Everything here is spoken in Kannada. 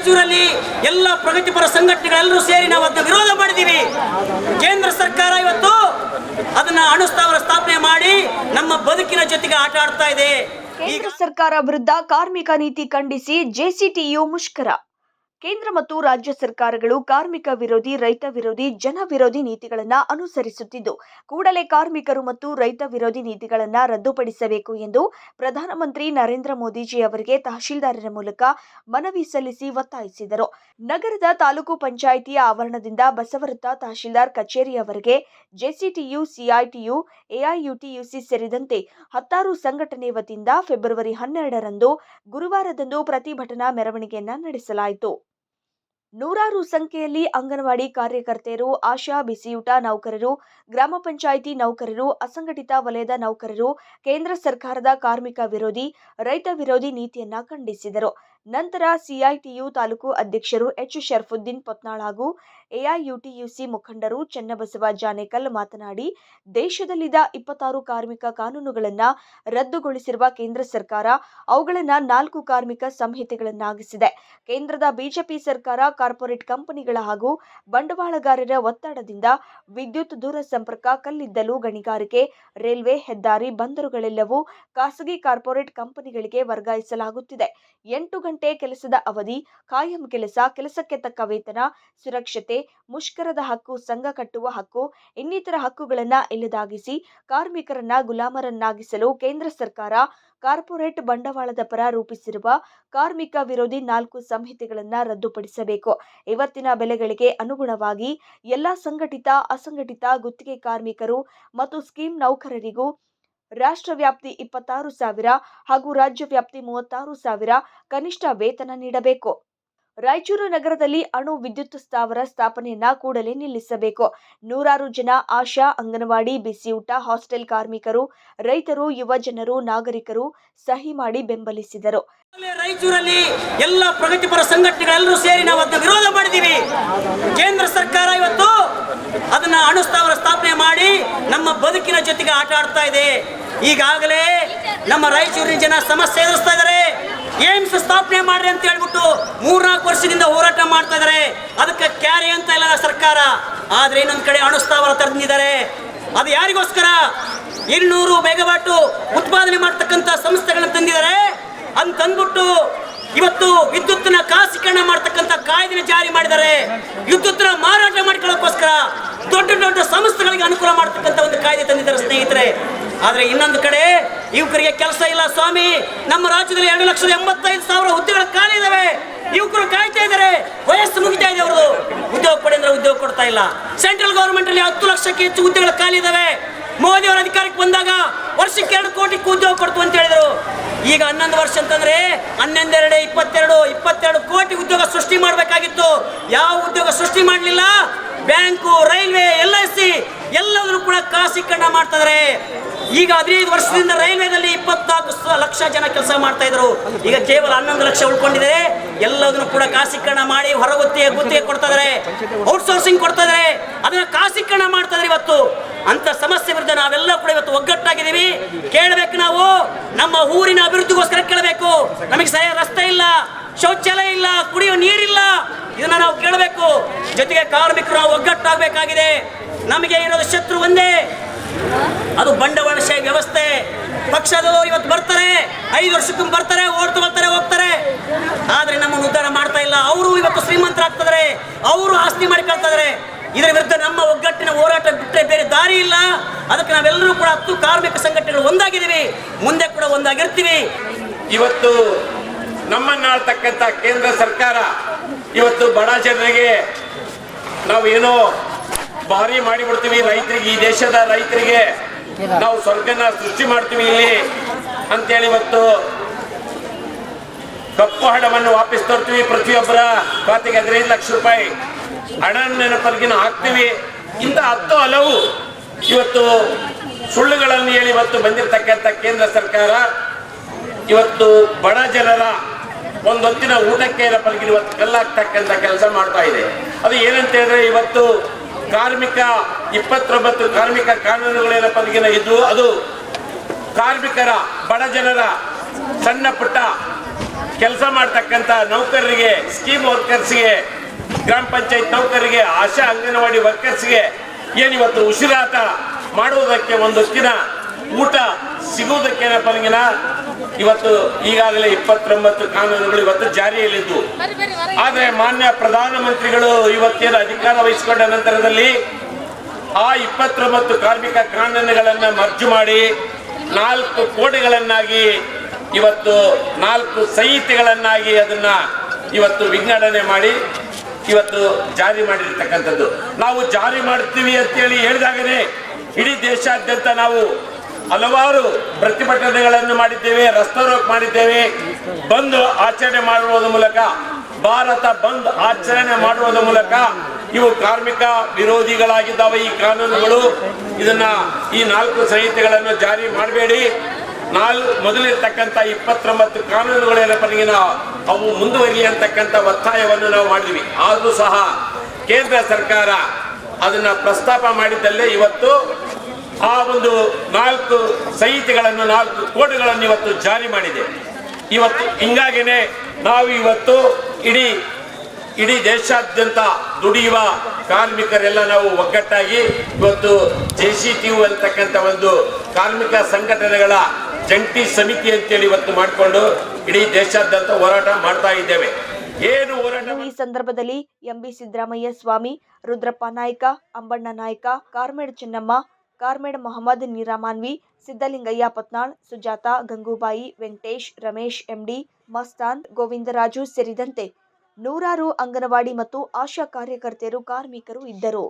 ರಾಯಚೂರಲ್ಲಿ ಎಲ್ಲ ಪ್ರಗತಿಪರ ಸಂಘಟನೆಗಳೆಲ್ಲರೂ ಸೇರಿ ನಾವು ಅದನ್ನ ವಿರೋಧ ಮಾಡಿದ್ದೀವಿ. ಕೇಂದ್ರ ಸರ್ಕಾರ ಇವತ್ತು ಅದನ್ನ ಅಣುಸ್ಥಾವರ ಸ್ಥಾಪನೆ ಮಾಡಿ ನಮ್ಮ ಬದುಕಿನ ಜೊತೆಗೆ ಆಟ ಆಡ್ತಾ ಇದೆ. ಕೇಂದ್ರ ಸರ್ಕಾರ ವಿರುದ್ಧ ಕಾರ್ಮಿಕ ನೀತಿ ಖಂಡಿಸಿ ಜೆಸಿಟಿಯು ಮುಷ್ಕರ. ಕೇಂದ್ರ ಮತ್ತು ರಾಜ್ಯ ಸರ್ಕಾರಗಳು ಕಾರ್ಮಿಕ ವಿರೋಧಿ, ರೈತ ವಿರೋಧಿ, ಜನ ವಿರೋಧಿ ನೀತಿಗಳನ್ನು ಅನುಸರಿಸುತ್ತಿದ್ದು, ಕೂಡಲೇ ಕಾರ್ಮಿಕರು ಮತ್ತು ರೈತ ವಿರೋಧಿ ನೀತಿಗಳನ್ನು ರದ್ದುಪಡಿಸಬೇಕು ಎಂದು ಪ್ರಧಾನಮಂತ್ರಿ ನರೇಂದ್ರ ಮೋದಿಜಿ ಅವರಿಗೆ ತಹಶೀಲ್ದಾರರ ಮೂಲಕ ಮನವಿ ಸಲ್ಲಿಸಿ ಒತ್ತಾಯಿಸಿದರು. ನಗರದ ತಾಲೂಕು ಪಂಚಾಯಿತಿಯ ಆವರಣದಿಂದ ಬಸವರಥ ತಹಶೀಲ್ದಾರ್ ಕಚೇರಿಯವರೆಗೆ ಜೆಸಿಟಿಯು, ಸಿಐಟಿಯು, ಎಐಯುಟಿಯುಸಿ ಸೇರಿದಂತೆ 10 ಸಂಘಟನೆ ವತಿಯಿಂದ ಫೆಬ್ರವರಿ 12ರಂದು ಗುರುವಾರದಂದು ಪ್ರತಿಭಟನಾ ಮೆರವಣಿಗೆಯನ್ನು ನಡೆಸಲಾಯಿತು. ನೂರಾರು ಸಂಖ್ಯೆಯಲ್ಲಿ ಅಂಗನವಾಡಿ ಕಾರ್ಯಕರ್ತೆಯರು, ಆಶಾ, ಬಿಸಿಯೂಟ ನೌಕರರು, ಗ್ರಾಮ ಪಂಚಾಯಿತಿ ನೌಕರರು, ಅಸಂಘಟಿತ ವಲಯದ ನೌಕರರು ಕೇಂದ್ರ ಸರ್ಕಾರದ ಕಾರ್ಮಿಕ ವಿರೋಧಿ, ರೈತ ವಿರೋಧಿ ನೀತಿಯನ್ನ ಖಂಡಿಸಿದರು. ನಂತರ ಸಿಐಟಿಯು ತಾಲೂಕು ಅಧ್ಯಕ್ಷರು ಎಚ್ ಶರಫುದ್ದೀನ್ ಪೊತ್ನಾಳ್ ಹಾಗೂ ಎಐಯುಟಿಯುಸಿ ಮುಖಂಡರು ಚನ್ನಬಸವ ಜಾನೇಕಲ್ ಮಾತನಾಡಿ, ದೇಶದಲ್ಲಿದ್ದ 26 ಕಾರ್ಮಿಕ ಕಾನೂನುಗಳನ್ನು ರದ್ದುಗೊಳಿಸಿರುವ ಕೇಂದ್ರ ಸರ್ಕಾರ ಅವುಗಳನ್ನು 4 ಕಾರ್ಮಿಕ ಸಂಹಿತೆಗಳನ್ನಾಗಿಸಿದೆ. ಕೇಂದ್ರದ ಬಿಜೆಪಿ ಸರ್ಕಾರ ಕಾರ್ಪೊರೇಟ್ ಕಂಪನಿಗಳ ಹಾಗೂ ಬಂಡವಾಳಗಾರರ ಒತ್ತಡದಿಂದ ವಿದ್ಯುತ್, ದೂರ ಸಂಪರ್ಕ, ಕಲ್ಲಿದ್ದಲು ಗಣಿಗಾರಿಕೆ, ರೈಲ್ವೆ, ಹೆದ್ದಾರಿ, ಬಂದರುಗಳೆಲ್ಲವೂ ಖಾಸಗಿ ಕಾರ್ಪೊರೇಟ್ ಕಂಪನಿಗಳಿಗೆ ವರ್ಗಾಯಿಸಲಾಗುತ್ತಿದೆ. 8 ಗಂಟೆ ಕೆಲಸದ ಅವಧಿ, ಕಾಯಂ ಕೆಲಸ, ಕೆಲಸಕ್ಕೆ ತಕ್ಕ ವೇತನ, ಸುರಕ್ಷತೆ, ಮುಷ್ಕರದ ಹಕ್ಕು, ಸಂಘ ಕಟ್ಟುವ ಹಕ್ಕು ಇನ್ನಿತರ ಹಕ್ಕುಗಳನ್ನು ಇಲ್ಲದಾಗಿಸಿ ಕಾರ್ಮಿಕರನ್ನ ಗುಲಾಮರನ್ನಾಗಿಸಲು ಕೇಂದ್ರ ಸರ್ಕಾರ ಕಾರ್ಪೊರೇಟ್ ಬಂಡವಾಳದ ಪರ ರೂಪಿಸಿರುವ ಕಾರ್ಮಿಕ ವಿರೋಧಿ 4 ಸಂಹಿತೆಗಳನ್ನು ರದ್ದುಪಡಿಸಬೇಕು. ಇವತ್ತಿನ ಬೆಲೆಗಳಿಗೆ ಅನುಗುಣವಾಗಿ ಎಲ್ಲ ಸಂಘಟಿತ, ಅಸಂಘಟಿತ, ಗುತ್ತಿಗೆ ಕಾರ್ಮಿಕರು ಮತ್ತು ಸ್ಕೀಮ್ ನೌಕರರಿಗೂ ರಾಷ್ಟ್ರ ವ್ಯಾಪ್ತಿ 26,000 ಹಾಗೂ ರಾಜ್ಯ ವ್ಯಾಪ್ತಿ 36,000 ಕನಿಷ್ಠ ವೇತನ ನೀಡಬೇಕು. ರಾಯಚೂರು ನಗರದಲ್ಲಿ ಅಣು ವಿದ್ಯುತ್ ಸ್ಥಾವರ ಸ್ಥಾಪನೆಯನ್ನ ಕೂಡಲೇ ನಿಲ್ಲಿಸಬೇಕು. ನೂರಾರು ಜನ ಆಶಾ, ಅಂಗನವಾಡಿ, ಬಿಸಿಯೂಟ, ಹಾಸ್ಟೆಲ್ ಕಾರ್ಮಿಕರು, ರೈತರು, ಯುವ ಜನರು, ನಾಗರಿಕರು ಸಹಿ ಮಾಡಿ ಬೆಂಬಲಿಸಿದರು. ರಾಯಚೂರಲ್ಲಿ ಎಲ್ಲ ಪ್ರಗತಿಪರ ಸಂಘಟನೆಗಳೆಲ್ಲರೂ ಸೇರಿ ನಾವು ಅದನ್ನ ವಿರೋಧ ಮಾಡಿದ್ದೀವಿ. ಕೇಂದ್ರ ಸರ್ಕಾರ ಇವತ್ತು ಅದನ್ನ ಅಣುಸ್ಥಾವರ ಸ್ಥಾಪನೆ ಮಾಡಿ ನಮ್ಮ ಬದುಕಿನ ಜೊತೆಗೆ ಆಟ ಆಡ್ತಾ ಇದೆ. ಈಗಾಗಲೇ ನಮ್ಮ ರಾಯಚೂರಿನ ಜನ ಸಮಸ್ಯೆ ಎದುರಿಸ್ತಾ ಇದ್ದಾರೆ. ಏಮ್ಸ್ ಸ್ಥಾಪನೆ ಮಾಡ್ರಿ ಅಂತ ಹೇಳ್ಬಿಟ್ಟು 3-4 ವರ್ಷದಿಂದ ಹೋರಾಟ ಮಾಡ್ತಾ ಇದ್ದಾರೆ. ಅದಕ್ಕೆ ಕ್ಯಾರಿ ಅಂತ ಇಲ್ಲ ಸರ್ಕಾರ. ಆದ್ರೆ ಇನ್ನೊಂದ್ ಕಡೆ ಅಣುಸ್ಥಾವರ ತಂದಿದ್ದಾರೆ. ಅದು ಯಾರಿಗೋಸ್ಕರ? 200 ಮೆಗಾವಾಟ್ ಉತ್ಪಾದನೆ ಮಾಡ್ತಕ್ಕಂಥ ಸಂಸ್ಥೆಗಳನ್ನ ತಂದಿದ್ದಾರೆ ಅಂತಂದ್ಬಿಟ್ಟು ಇವತ್ತು ವಿದ್ಯುತ್ನ ಖಾಸಗೀಕರಣ ಮಾಡ್ತಕ್ಕಂಥ ಕಾಯ್ದೆ ಜಾರಿ ಮಾಡಿದ್ದಾರೆ. ವಿದ್ಯುತ್ನ ಮಾರಾಟ ಮಾಡ್ಕೊಳ್ಳೋಕ್ಕೋಸ್ಕರ ದೊಡ್ಡ ದೊಡ್ಡ ಸಂಸ್ಥೆಗಳಿಗೆ ಅನುಕೂಲ ಮಾಡ್ತಕ್ಕಂಥ ಒಂದು ಕಾಯ್ದೆ ತಂದಿದ್ದಾರೆ ಸ್ನೇಹಿತರೆ. ಆದ್ರೆ ಇನ್ನೊಂದು ಕಡೆ ಯುವಕರಿಗೆ ಕೆಲಸ ಇಲ್ಲ ಸ್ವಾಮಿ. ನಮ್ಮ ರಾಜ್ಯದಲ್ಲಿ 2,85,000 ಹುದ್ದೆಗಳು ಖಾಲಿ ಇದಾವೆ. ಯುವಕರು ಕಾಯ್ತಾ ಇದ್ದಾರೆ, ವಯಸ್ಸು ಮುಗಿತಾ ಇದೆ ಅವ್ರದ್ದು. ಉದ್ಯೋಗ ಕೊಡಿ ಅಂದ್ರೆ ಉದ್ಯೋಗ ಕೊಡ್ತಾ ಇಲ್ಲ. ಸೆಂಟ್ರಲ್ ಗವರ್ಮೆಂಟ್ ಅಲ್ಲಿ 10 ಲಕ್ಷಕ್ಕೆ ಹೆಚ್ಚು ಹುದ್ದೆಗಳು ಖಾಲಿ ಇದಾವೆ. ಮೋದಿ ಅವರ ಅಧಿಕಾರಕ್ಕೆ ಬಂದಾಗ ವರ್ಷಕ್ಕೆ 2 ಕೋಟಿ ಉದ್ಯೋಗ ಕೊಡ್ತು ಅಂತ ಹೇಳಿದ್ರು. ಈಗ 11 ವರ್ಷ ಅಂತಂದ್ರೆ 22 ಕೋಟಿ ಉದ್ಯೋಗ ಸೃಷ್ಟಿ ಮಾಡಬೇಕಾಗಿತ್ತು. ಯಾವ ಉದ್ಯೋಗ ಸೃಷ್ಟಿ ಮಾಡಲಿಲ್ಲ. ಬ್ಯಾಂಕು, ರೈಲ್ವೆ, LIC ಎಲ್ಲದನ್ನು ಕೂಡ ಖಾಸಗೀಕರಣ ಮಾಡ್ತಾ ಇದ್ದಾರೆ. ಈಗ 15 ವರ್ಷದಿಂದ ರೈಲ್ವೆದಲ್ಲಿ 24 ಲಕ್ಷ ಜನ ಕೆಲಸ ಮಾಡ್ತಾ ಇದ್ರು. ಈಗ ಕೇವಲ 11 ಲಕ್ಷ ಉಳ್ಕೊಂಡಿದೆ. ಎಲ್ಲದನ್ನು ಕೂಡ ಖಾಸಗೀಕರಣ ಮಾಡಿ ಗುತ್ತಿಗೆ ಕೊಡ್ತಾ ಇದ್ದಾರೆ, ಔಟ್ಸೋರ್ಸಿಂಗ್ ಕೊಡ್ತಾ ಇದ್ದಾರೆ. ಅದನ್ನ ಖಾಸಗೀಕರಣ ಮಾಡ್ತಾ ಇದ್ದಾರೆ. ಇವತ್ತು ಅಂತ ಸಮಸ್ಯೆ ವಿರುದ್ಧ ನಾವೆಲ್ಲ ಕೂಡ ಇವತ್ತು ಒಗ್ಗಟ್ಟಾಗಿದ್ದೀವಿ. ಕೇಳಬೇಕು, ನಾವು ನಮ್ಮ ಊರಿನ ಅಭಿವೃದ್ಧಿಗೋಸ್ಕರ ಕೇಳಬೇಕು. ನಮಗೆ ಸರಿಯಾದ ರಸ್ತೆ ಇಲ್ಲ, ಶೌಚಾಲಯ ಇಲ್ಲ, ಕುಡಿಯೋ ನೀರಿಲ್ಲ. ಇದನ್ನ ನಾವು ಕೇಳಬೇಕು. ಜೊತೆಗೆ ಕಾರ್ಮಿಕರು ನಾವು ಒಗ್ಗಟ್ಟಾಗಬೇಕಾಗಿದೆ. ನಮಗೆ ಇರೋದು ಶತ್ರು ಒಂದೇ, ಅದು ಬಂಡವಾಳಶಾಹಿ ವ್ಯವಸ್ಥೆ. ಪಕ್ಷದವರು ಇವತ್ತು ಬರ್ತಾರೆ, 5 ವರ್ಷಕ್ಕೊಮ್ಮೆ ಬರ್ತಾರೆ, ಓಟ್ ತಗೊಳ್ತಾರೆ, ಹೋಗ್ತಾರೆ. ಆದ್ರೆ ನಮ್ಮನ್ನು ಉದ್ಧಾರ ಮಾಡ್ತಾ ಇಲ್ಲ. ಅವರು ಇವತ್ತು ಶ್ರೀಮಂತರಾಗ್ತಿದ್ದಾರೆ, ಅವರು ಆಸ್ತಿ ಮಾಡಿಕೊಳ್ತಾ ಇದ್ದಾರೆ. ಇದರ ವಿರುದ್ಧ ನಮ್ಮ ಒಗ್ಗಟ್ಟಿನ ಹೋರಾಟ ಬಿಟ್ಟರೆ ಬೇರೆ ದಾರಿ ಇಲ್ಲ. ಅದಕ್ಕೆ ನಾವೆಲ್ಲರೂ ಕೂಡ 10 ಕಾರ್ಮಿಕ ಸಂಘಟನೆಗಳು ಒಂದಾಗಿದ್ದೀವಿ, ಮುಂದೆ ಕೂಡ ಒಂದಾಗಿರ್ತೀವಿ. ಇವತ್ತು ನಮ್ಮನ್ನಾಳ್ತಕ್ಕಂಥ ಕೇಂದ್ರ ಸರ್ಕಾರ ಇವತ್ತು ಬಡ ಜನರಿಗೆ ನಾವು ಏನೋ ಭಾರಿ ಮಾಡಿಬಿಡ್ತೀವಿ, ರೈತರಿಗೆ, ಈ ದೇಶದ ರೈತರಿಗೆ ನಾವು ಸ್ವರ್ಗನ ಸೃಷ್ಟಿ ಮಾಡ್ತೀವಿ ಇಲ್ಲಿ ಅಂತೇಳಿ ಇವತ್ತು ಕಪ್ಪು ಹಣವನ್ನು ವಾಪಸ್ ತರ್ತೀವಿ. ಪ್ರತಿಯೊಬ್ಬರ ಖಾತೆಗೆ 15 ಲಕ್ಷ ರೂಪಾಯಿ ಹಣ ನೆನಪರ್ಗಿನ ಹಾಕ್ತೀವಿ. ಇಂಥ 10 ಹಲವು ಇವತ್ತು ಸುಳ್ಳುಗಳನ್ನು ಹೇಳಿ ಇವತ್ತು ಬಂದಿರತಕ್ಕಂಥ ಕೇಂದ್ರ ಸರ್ಕಾರ ಇವತ್ತು ಬಡ ಜನರ ಒಂದೊತ್ತಿನ ಊಟಕ್ಕೆ ಏನಪ್ಪರ್ಗಿನ ಇವತ್ತು ಕಲ್ಲಾಗ್ತಕ್ಕಂಥ ಕೆಲಸ ಮಾಡ್ತಾ ಇದೆ. ಅದು ಏನಂತ ಹೇಳಿದ್ರೆ, ಇವತ್ತು ಕಾರ್ಮಿಕ 29 ಕಾರ್ಮಿಕ ಕಾನೂನುಗಳೇನಪ್ಪರ್ಗಿನ ಇದ್ದು, ಅದು ಕಾರ್ಮಿಕರ, ಬಡ ಜನರ, ಸಣ್ಣ ಪುಟ್ಟ ಕೆಲಸ ಮಾಡ್ತಕ್ಕಂಥ ನೌಕರರಿಗೆ, ಸ್ಕೀಮ್ ವರ್ಕರ್ಸ್ಗೆ, ಗ್ರಾಮ ಪಂಚಾಯತ್ ನೌಕರರಿಗೆ, ಆಶಾ ಅಂಗನವಾಡಿ ವರ್ಕರ್ಸ್ಗೆ ಏನಿವತ್ತು ಉಸಿರಾಟ ಮಾಡುವುದಕ್ಕೆ ಒಂದು ಹೊತ್ತಿನ ಊಟ ಸಿಗುವುದಕ್ಕೆ ಪಲಗಿನ ಇವತ್ತು ಈಗಾಗಲೇ 29 ಕಾನೂನುಗಳು ಇವತ್ತು ಜಾರಿಯಲ್ಲಿದ್ದು, ಆದರೆ ಮಾನ್ಯ ಪ್ರಧಾನಮಂತ್ರಿಗಳು ಇವತ್ತೇನು ಅಧಿಕಾರ ವಹಿಸಿಕೊಂಡ ನಂತರದಲ್ಲಿ ಆ 29 ಕಾರ್ಮಿಕ ಕಾನೂನುಗಳನ್ನು ಮರ್ಜು ಮಾಡಿ 4 ಕೋಡೆಗಳನ್ನಾಗಿ ಇವತ್ತು 4 ಸಂಹಿತೆಗಳನ್ನಾಗಿ ಅದನ್ನ ಇವತ್ತು ವಿಂಗಡಣೆ ಮಾಡಿ ಇವತ್ತು ಜಾರಿ ಮಾಡಿರ್ತಕ್ಕಂಥದ್ದು. ನಾವು ಜಾರಿ ಮಾಡ್ತೀವಿ ಅಂತೇಳಿ ಹೇಳಿದಾಗನೇ ಇಡೀ ದೇಶಾದ್ಯಂತ ನಾವು ಹಲವಾರು ಪ್ರತಿಭಟನೆಗಳನ್ನು ಮಾಡಿದ್ದೇವೆ, ರಸ್ತೆ ರೋಕ್ ಮಾಡಿದ್ದೇವೆ, ಬಂದ್ ಆಚರಣೆ ಮಾಡುವುದರ ಮೂಲಕ, ಭಾರತ ಬಂದ್ ಆಚರಣೆ ಮಾಡುವುದರ ಮೂಲಕ ಇವು ಕಾರ್ಮಿಕ ವಿರೋಧಿಗಳಾಗಿದ್ದಾವೆ ಈ ಕಾನೂನುಗಳು. ಈ 4 ಸಂಹಿತೆಗಳನ್ನು ಜಾರಿ ಮಾಡಬೇಡಿ, ಮೊದಲಿರ್ತಕ್ಕಂಥ 29 ಕಾನೂನುಗಳ ಪರಗಿನ ಅವು ಮುಂದುವರಿ ಅಂತಕ್ಕಂಥ ಒತ್ತಾಯವನ್ನು ನಾವು ಮಾಡಿದ್ವಿ. ಆದರೂ ಸಹ ಕೇಂದ್ರ ಸರ್ಕಾರ ಅದನ್ನ ಪ್ರಸ್ತಾಪ ಮಾಡಿದ್ದಲ್ಲೇ ಇವತ್ತು ಆ ಒಂದು 4 ಸಂಹಿತೆಗಳನ್ನು, 4 ಕೋಡ್ಗಳನ್ನು ಇವತ್ತು ಜಾರಿ ಮಾಡಿದೆ. ಇವತ್ತು ಹಿಂಗಾಗೇನೆ ನಾವು ಇವತ್ತು ಇಡೀ ದೇಶಾದ್ಯಂತ ದುಡಿಯುವ ಕಾರ್ಮಿಕರೆಲ್ಲ ನಾವು ಒಗ್ಗಟ್ಟಾಗಿ ಇವತ್ತು JCTU ಅಂತಕ್ಕಂಥ ಒಂದು ಕಾರ್ಮಿಕ ಸಂಘಟನೆಗಳ ಜಂಟಿ ಸಮಿತಿ ಅಂತೇಳಿ ಇವತ್ತು ಮಾಡಿಕೊಂಡು ಇಡೀ ದೇಶಾದ್ಯಂತ ಹೋರಾಟ ಮಾಡ್ತಾ ಇದ್ದೇವೆ. ಏನು ಹೋರಾಟ? ಈ ಸಂದರ್ಭದಲ್ಲಿ ಎಂಬಿ ಸಿದ್ದರಾಮಯ್ಯ ಸ್ವಾಮಿ, ರುದ್ರಪ್ಪ ನಾಯ್ಕ, ಅಂಬಣ್ಣ ನಾಯ್ಕ, ಕಾರ್ಮೇಡ್ ಚೆನ್ನಮ್ಮ, ಕಾರ್ಮೇಡ್ ಮೊಹಮ್ಮದ್ ನೀರಾಮಾನ್ವಿ, ಸಿದ್ದಲಿಂಗಯ್ಯ ಪತ್ನಾಳ್, ಸುಜಾತ, ಗಂಗೂಬಾಯಿ, ವೆಂಕಟೇಶ್, ರಮೇಶ್ MD, ಮಸ್ತಾನ್, ಗೋವಿಂದರಾಜು ಸೇರಿದಂತೆ ನೂರಾರು ಅಂಗನವಾಡಿ ಮತ್ತು ಆಶಾ ಕಾರ್ಯಕರ್ತೆಯರು, ಕಾರ್ಮಿಕರು ಇದ್ದರು.